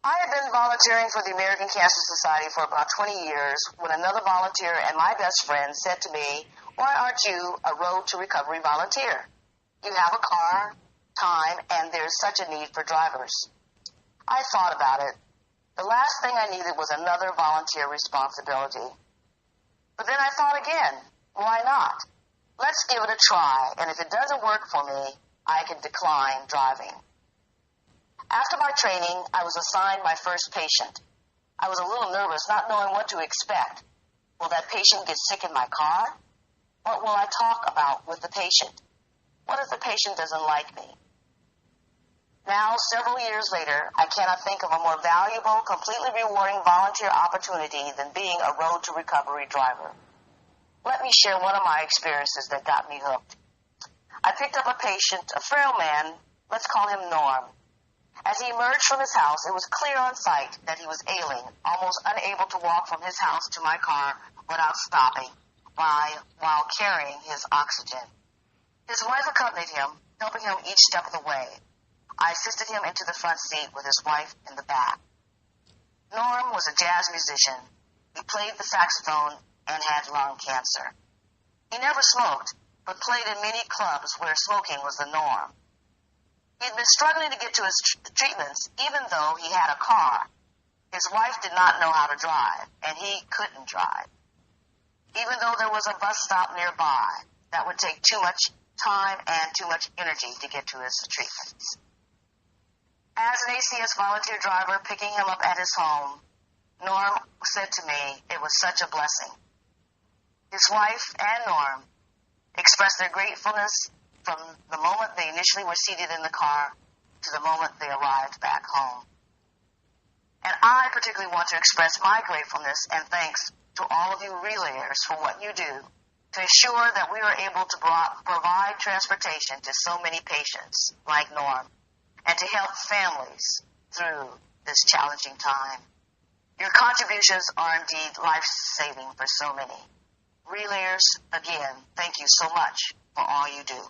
I had been volunteering for the American Cancer Society for about 20 years when another volunteer and my best friend said to me, "Why aren't you a Road to Recovery volunteer? You have a car, time, and there's such a need for drivers." I thought about it. The last thing I needed was another volunteer responsibility. But then I thought again, why not? Let's give it a try, and if it doesn't work for me, I can decline driving. After my training, I was assigned my first patient. I was a little nervous, not knowing what to expect. Will that patient get sick in my car? What will I talk about with the patient? What if the patient doesn't like me? Now, several years later, I cannot think of a more valuable, completely rewarding volunteer opportunity than being a Road to Recovery driver. Let me share one of my experiences that got me hooked. I picked up a patient, a frail man, let's call him Norm. As he emerged from his house, it was clear on sight that he was ailing, almost unable to walk from his house to my car without stopping, while carrying his oxygen. His wife accompanied him, helping him each step of the way. I assisted him into the front seat with his wife in the back. Norm was a jazz musician. He played the saxophone and had lung cancer. He never smoked, but played in many clubs where smoking was the norm. He'd been struggling to get to his treatments, even though he had a car. His wife did not know how to drive, and he couldn't drive. Even though there was a bus stop nearby, that would take too much time and too much energy to get to his treatments. As an ACS volunteer driver picking him up at his home, Norm said to me it was such a blessing. His wife and Norm expressed their gratefulness from the moment they initially were seated in the car to the moment they arrived back home. And I particularly want to express my gratefulness and thanks to all of you relayers for what you do to ensure that we are able to provide transportation to so many patients like Norm and to help families through this challenging time. Your contributions are indeed life-saving for so many. Relayers, again, thank you so much for all you do.